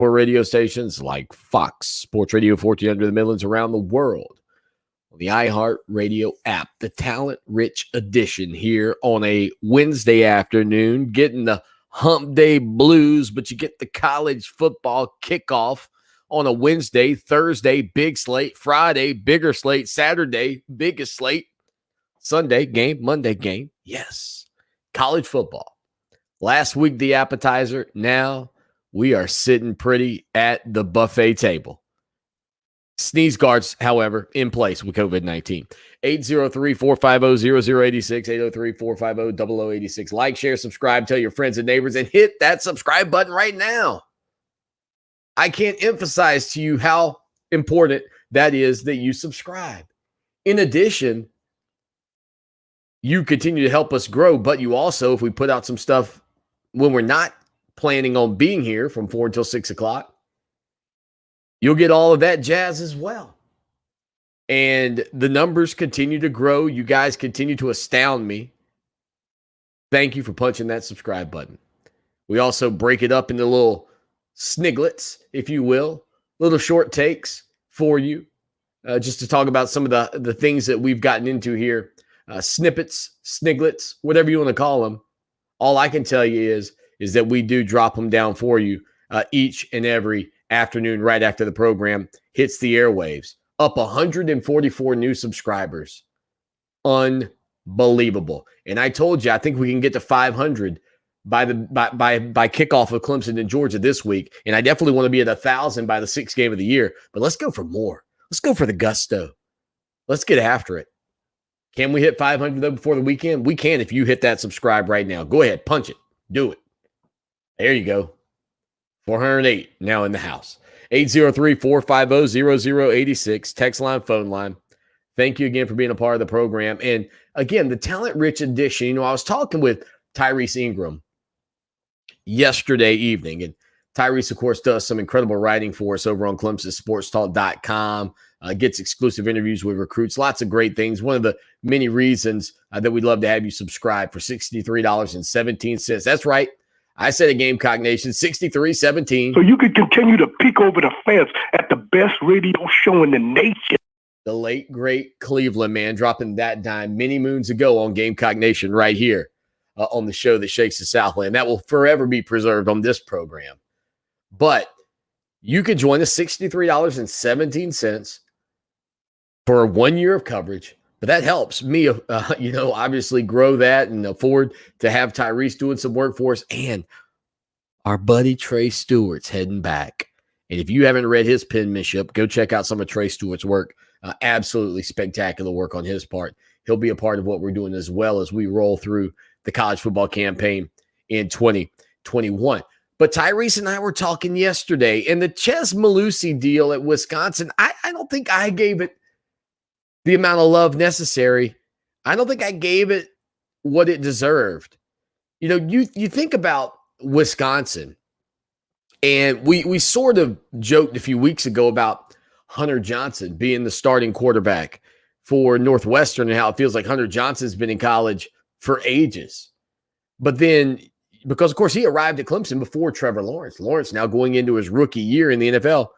for radio stations like Fox Sports Radio 1400 the Midlands around the world. On the iHeartRadio app, the talent-rich edition here on a Wednesday afternoon, getting the hump day blues, but you get the college football kickoff on a Wednesday, Thursday, big slate, Friday, bigger slate, Saturday, biggest slate, Sunday game, Monday game. Yes, college football. Last week, the appetizer. Now we are sitting pretty at the buffet table. Sneeze guards, however, in place with COVID-19. 803-450-0086, 803-450-0086. Like, share, subscribe, tell your friends and neighbors, and hit that subscribe button right now. I can't emphasize to you how important that is that you subscribe. In addition, you continue to help us grow, but you also, if we put out some stuff when we're not planning on being here from 4 until 6 o'clock, you'll get all of that jazz as well. And the numbers continue to grow. You guys continue to astound me. Thank you for punching that subscribe button. We also break it up into little sniglets, if you will, little short takes for you, just to talk about some of the things that we've gotten into here. Snippets, sniglets, whatever you want to call them. All I can tell you is that we do drop them down for you each and every afternoon right after the program hits the airwaves. Up 144 new subscribers. Unbelievable. And I told you, I think we can get to 500 by kickoff of Clemson in Georgia this week. And I definitely want to be at 1,000 by the 6th game of the year. But let's go for more. Let's go for the gusto. Let's get after it. Can we hit 500 though before the weekend? We can if you hit that subscribe right now. Go ahead, punch it. Do it. There you go. 408 now in the house. 803-450-0086. Text line, phone line. Thank you again for being a part of the program. And again, the talent-rich edition. You know, I was talking with Tyrese Ingram yesterday evening. And Tyrese, of course, does some incredible writing for us over on ClemsonSportsTalk.com. Gets exclusive interviews with recruits. Lots of great things. One of the many reasons that we'd love to have you subscribe for $63.17. That's right. I said a Gamecock Nation, 63-17. So you could continue to peek over the fence at the best radio show in the nation. The late, great Cleveland man dropping that dime many moons ago on Gamecock Nation right here on the show that shakes the Southland. That will forever be preserved on this program. But you could join us $63.17 for 1 year of coverage. But that helps me, obviously grow that and afford to have Tyrese doing some work for us. And our buddy Trey Stewart's heading back. And if you haven't read his penmanship, go check out some of Trey Stewart's work. Absolutely spectacular work on his part. He'll be a part of what we're doing as well as we roll through the college football campaign in 2021. But Tyrese and I were talking yesterday, and the Chez Mellusi deal at Wisconsin, I don't think I gave it the amount of love necessary. I don't think I gave it what it deserved. You know, you think about Wisconsin, and we sort of joked a few weeks ago about Hunter Johnson being the starting quarterback for Northwestern and how it feels like Hunter Johnson's been in college for ages. But then, because, of course, he arrived at Clemson before Trevor Lawrence. Lawrence now going into his rookie year in the NFL.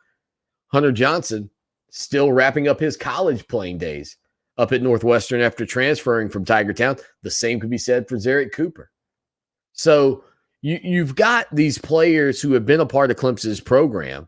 Hunter Johnson still wrapping up his college playing days up at Northwestern after transferring from Tiger Town. The same could be said for Zarek Cooper. So you've got these players who have been a part of Clemson's program,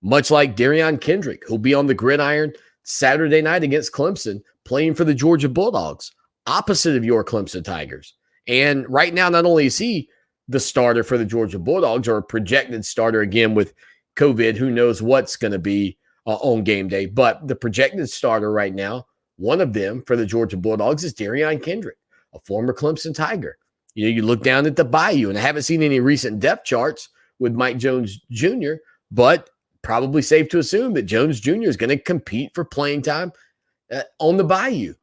much like Darion Kendrick, who'll be on the gridiron Saturday night against Clemson, playing for the Georgia Bulldogs, opposite of your Clemson Tigers. And right now, not only is he the starter for the Georgia Bulldogs, or a projected starter again with COVID, who knows what's going to be on game day. But the projected starter right now, one of them for the Georgia Bulldogs, is Darion Kendrick, a former Clemson Tiger. You know, you look down at the Bayou, and I haven't seen any recent depth charts with Mike Jones Jr., but probably safe to assume that Jones Jr. is going to compete for playing time on the Bayou.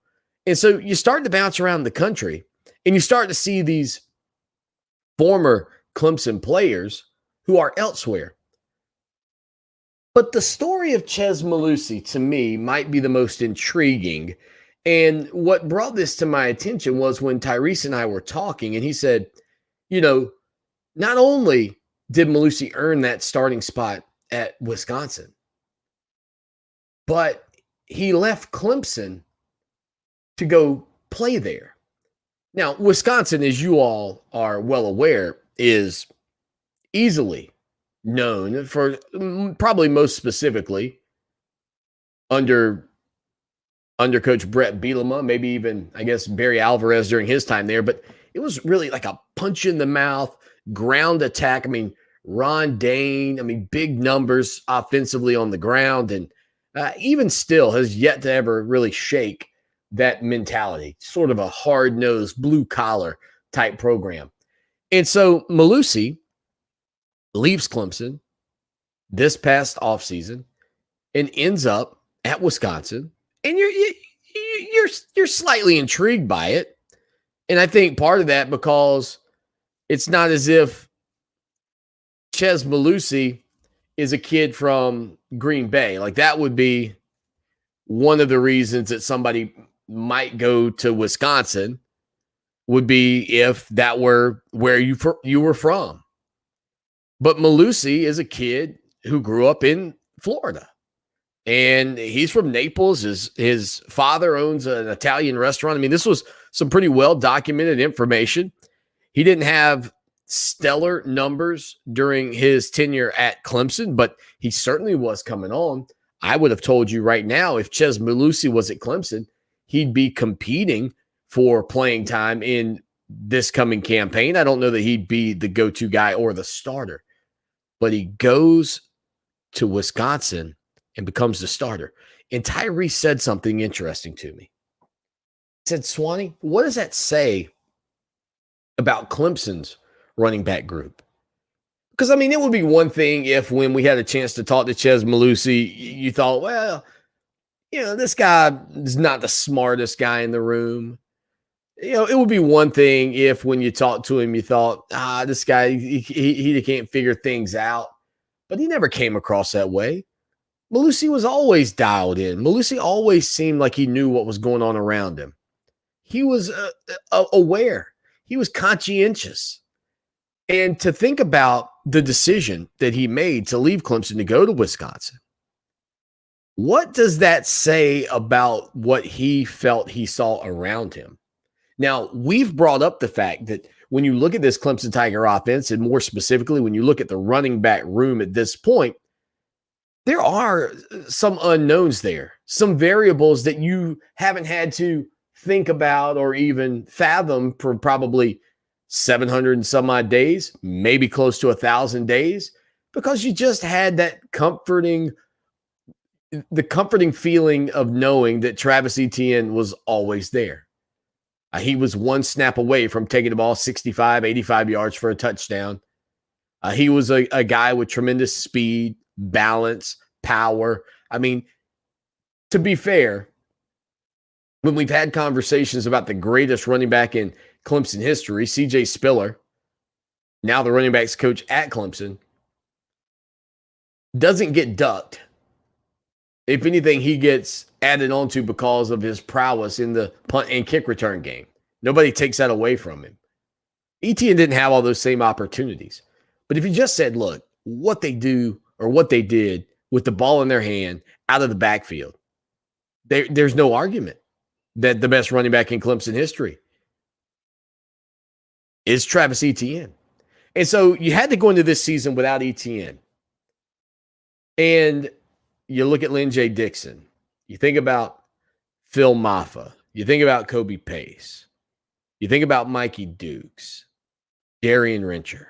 And so you start to bounce around the country, and you start to see these former Clemson players who are elsewhere. But the story of Chez Mellusi, to me, might be the most intriguing. And what brought this to my attention was when Tyrese and I were talking, and he said, you know, not only did Malusi earn that starting spot at Wisconsin. But he left Clemson to go play there. Now, Wisconsin, as you all are well aware, is easily known for probably most specifically under Coach Brett Bielema, maybe even, I guess, Barry Alvarez during his time there. But it was really like a punch in the mouth, ground attack. I mean, Ron Dane, I mean, big numbers offensively on the ground. And even still has yet to ever really shake that mentality, sort of a hard-nosed, blue-collar type program. And so Malusi leaves Clemson this past offseason and ends up at Wisconsin. And you're slightly intrigued by it. And I think part of that because it's not as if Chez Malusi is a kid from Green Bay. Like that would be one of the reasons that somebody might go to Wisconsin would be if that were where you were from. But Malusi is a kid who grew up in Florida. And he's from Naples. His father owns an Italian restaurant. I mean, this was some pretty well-documented information. He didn't have stellar numbers during his tenure at Clemson, but he certainly was coming on. I would have told you right now, if Chez Malusi was at Clemson, he'd be competing for playing time in this coming campaign. I don't know that he'd be the go-to guy or the starter, but he goes to Wisconsin and becomes the starter. And Tyree said something interesting to me. He said, Swanny, what does that say about Clemson's running back group? Because, I mean, it would be one thing if when we had a chance to talk to Chez Malusi, you thought, well, you know, this guy is not the smartest guy in the room. You know, it would be one thing if when you talked to him, you thought, this guy, he can't figure things out. But he never came across that way. Malusi was always dialed in. Malusi always seemed like he knew what was going on around him. He was aware. He was conscientious. And to think about the decision that he made to leave Clemson to go to Wisconsin, what does that say about what he felt he saw around him? Now, we've brought up the fact that when you look at this Clemson Tiger offense, and more specifically, when you look at the running back room at this point, there are some unknowns there, some variables that you haven't had to think about or even fathom for probably 700 and some odd days, maybe close to 1,000 days, because you just had that comforting feeling of knowing that Travis Etienne was always there. He was one snap away from taking the ball 65, 85 yards for a touchdown. He was a guy with tremendous speed, balance, power. I mean, to be fair, when we've had conversations about the greatest running back in Clemson history, C.J. Spiller, now the running backs coach at Clemson, doesn't get ducked. If anything, he gets added onto because of his prowess in the punt and kick return game. Nobody takes that away from him. Etienne didn't have all those same opportunities. But if you just said, look, what they do or what they did with the ball in their hand out of the backfield, there's no argument that the best running back in Clemson history is Travis Etienne. And so you had to go into this season without Etienne. And you look at Lynn J. Dixon. You think about Phil Maffa. You think about Kobe Pace. You think about Mikey Dukes, Darian Rencher.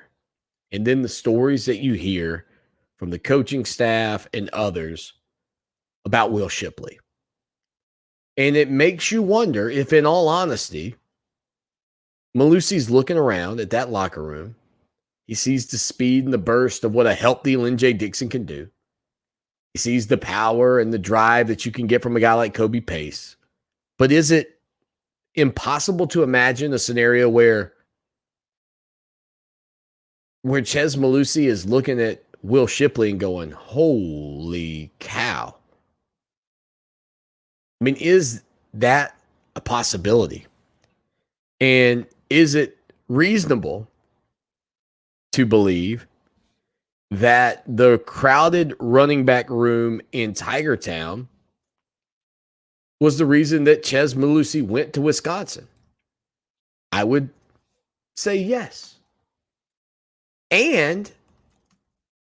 And then the stories that you hear from the coaching staff and others about Will Shipley. And it makes you wonder if, in all honesty, Malusi's looking around at that locker room. He sees the speed and the burst of what a healthy Lynn J. Dixon can do. He sees the power and the drive that you can get from a guy like Kobe Pace. But is it impossible to imagine a scenario where Chez Malusi is looking at Will Shipley and going, holy cow? I mean, is that a possibility? And is it reasonable to believe that the crowded running back room in Tiger Town was the reason that Chez Mellusi went to Wisconsin? I would say yes. And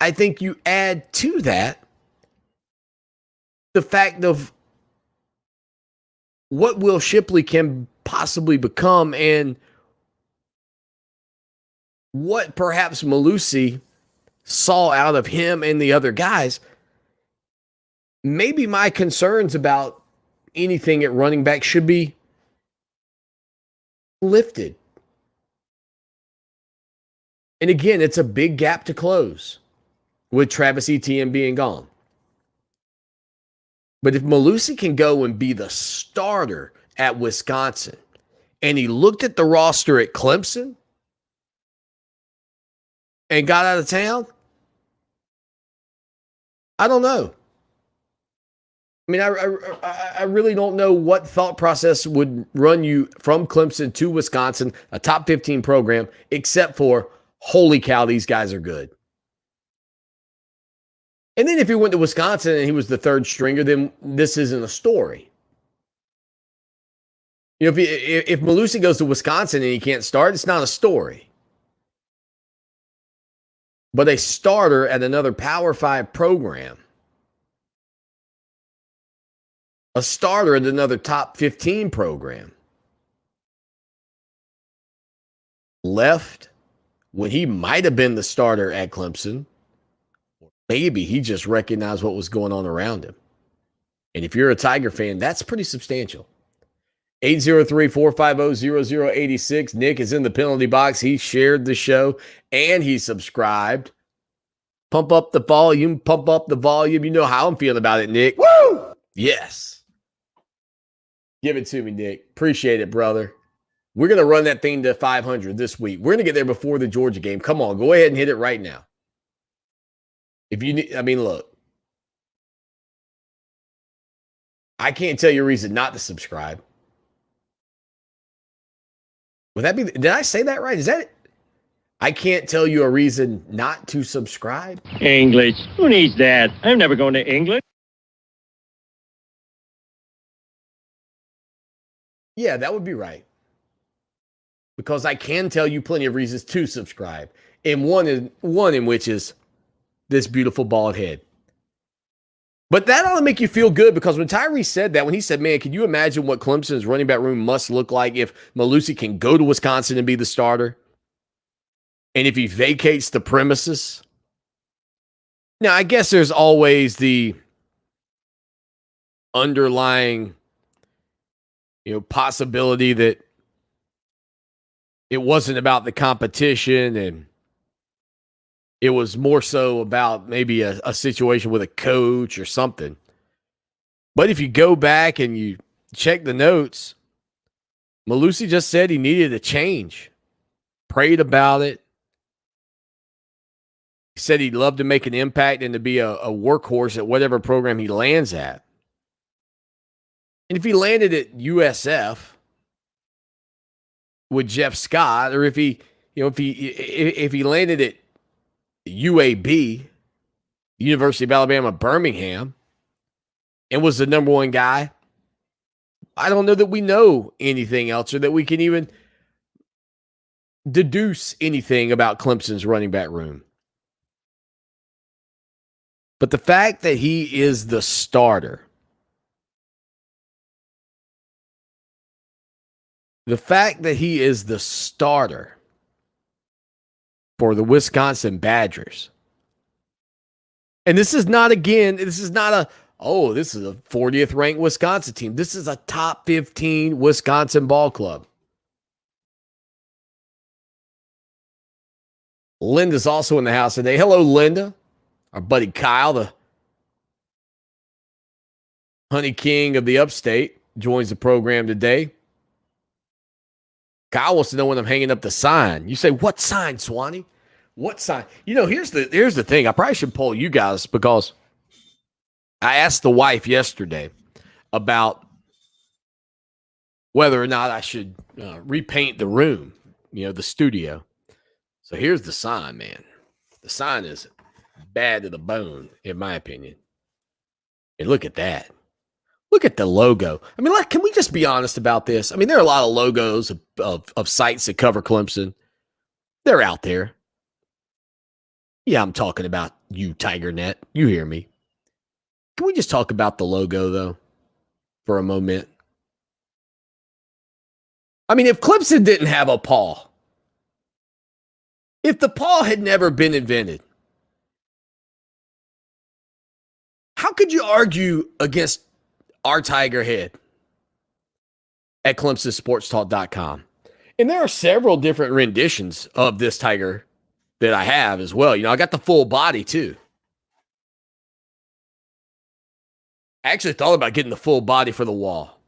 I think you add to that the fact of what Will Shipley can possibly become and what perhaps Mellusi saw out of him and the other guys. Maybe my concerns about anything at running back should be lifted. And again, it's a big gap to close with Travis Etienne being gone. But if Mellusi can go and be the starter at Wisconsin, and he looked at the roster at Clemson and got out of town, I don't know. I mean, I really don't know what thought process would run you from Clemson to Wisconsin, a top 15 program, except for, holy cow, these guys are good. And then if he went to Wisconsin and he was the third stringer, then this isn't a story. You know, if Mellusi goes to Wisconsin and he can't start, it's not a story. But a starter at another Power 5 program, a starter at another top 15 program, left when he might have been the starter at Clemson. Maybe he just recognized what was going on around him. And if you're a Tiger fan, that's pretty substantial. 803-450-0086. Nick is in the penalty box. He shared the show and he subscribed. Pump up the volume. Pump up the volume. You know how I'm feeling about it, Nick. Woo! Yes. Give it to me, Nick. Appreciate it, brother. We're going to run that thing to 500 this week. We're going to get there before the Georgia game. Come on, go ahead and hit it right now. If you need, I mean, look, I can't tell you a reason not to subscribe. Would that be, did I say that right? Is that it? I can't tell you a reason not to subscribe. English. Who needs that? I'm never going to England. Yeah, that would be right. Because I can tell you plenty of reasons to subscribe. And one in which is this beautiful bald head. But that ought to make you feel good, because when Tyree said that, when he said, man, can you imagine what Clemson's running back room must look like if Mellusi can go to Wisconsin and be the starter? And if he vacates the premises? Now, I guess there's always the underlying, possibility that it wasn't about the competition and it was more so about maybe a situation with a coach or something. But if you go back and you check the notes, Mellusi just said he needed a change. Prayed about it. He said he'd love to make an impact and to be a workhorse at whatever program he lands at. And if he landed at USF with Jeff Scott, or if he landed at UAB, University of Alabama, Birmingham, and was the number one guy, I don't know that we know anything else or that we can even deduce anything about Clemson's running back room. But the fact that he is the starter, for the Wisconsin Badgers. And this is not a 40th ranked Wisconsin team. This is a top 15 Wisconsin ball club. Linda's also in the house today. Hello, Linda. Our buddy Kyle, the Honey King of the Upstate, joins the program today. Kyle wants to know when I'm hanging up the sign. You say, what sign, Swanny? What sign? Here's the thing. I probably should poll you guys, because I asked the wife yesterday about whether or not I should repaint the room, the studio. So here's the sign, man. The sign is bad to the bone, in my opinion. And look at that. Look at the logo. I mean, can we just be honest about this? I mean, there are a lot of logos of sites that cover Clemson. They're out there. Yeah, I'm talking about you, TigerNet. You hear me. Can we just talk about the logo, though, for a moment? I mean, if Clemson didn't have a paw, if the paw had never been invented, how could you argue against our Tiger head at ClemsonSportsTalk.com? And there are several different renditions of this tiger that I have as well. You know, I got the full body too. I actually thought about getting the full body for the wall.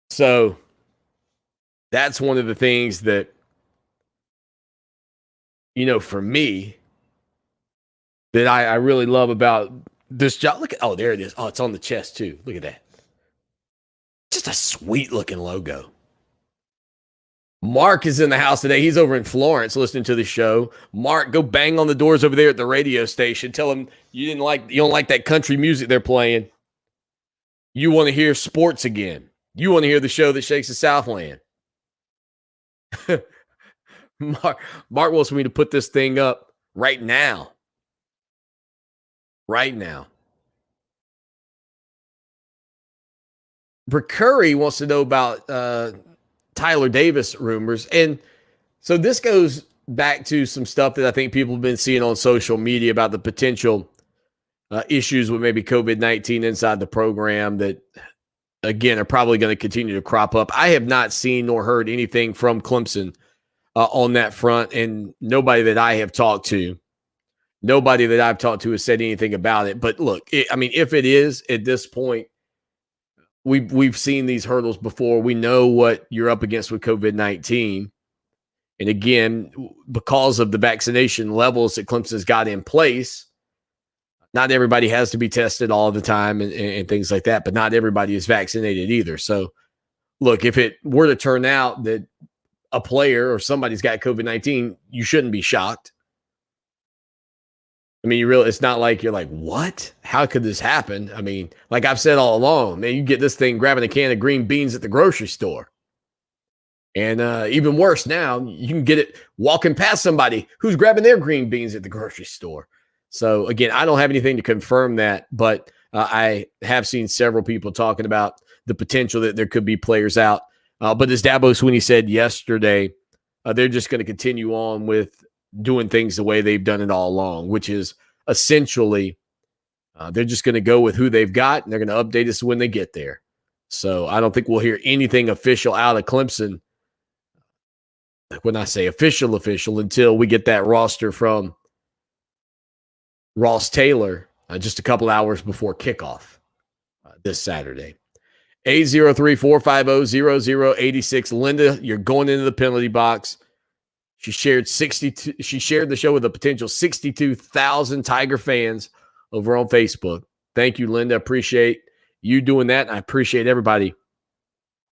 So that's one of the things that, you know, for me, that I really love about this job. Look at, oh, there it is. Oh, it's on the chest too. Look at that. Just a sweet looking logo. Mark is in the house today. He's over in Florence listening to the show. Mark, go bang on the doors over there at the radio station. Tell them you don't like that country music they're playing. You want to hear sports again. You want to hear the show that shakes the Southland. Mark wants me to put this thing up right now. Right now. Curry wants to know about Tyler Davis rumors. And so this goes back to some stuff that I think people have been seeing on social media about the potential issues with maybe COVID-19 inside the program that, again, are probably going to continue to crop up. I have not seen nor heard anything from Clemson on that front, and nobody that I've talked to has said anything about it. But look, if it is at this point, we've seen these hurdles before. We know what you're up against with COVID-19. And again, because of the vaccination levels that Clemson's got in place, not everybody has to be tested all the time and things like that, but not everybody is vaccinated either. So look, if it were to turn out that a player or somebody's got COVID-19, you shouldn't be shocked. I mean, it's not like you're like, what? How could this happen? I mean, like I've said all along, man, you get this thing grabbing a can of green beans at the grocery store. And even worse now, you can get it walking past somebody who's grabbing their green beans at the grocery store. So again, I don't have anything to confirm that, but I have seen several people talking about the potential that there could be players out. But as Dabo Swanny said yesterday, they're just going to continue on with doing things the way they've done it all along, which is essentially they're just going to go with who they've got, and they're going to update us when they get there. So I don't think we'll hear anything official out of Clemson. When I say official, until we get that roster from Ross Taylor just a couple hours before kickoff this Saturday. 803-450-0086. Linda, you're going into the penalty box. She shared the show with a potential 62,000 Tiger fans over on Facebook. Thank you, Linda. Appreciate you doing that. I appreciate everybody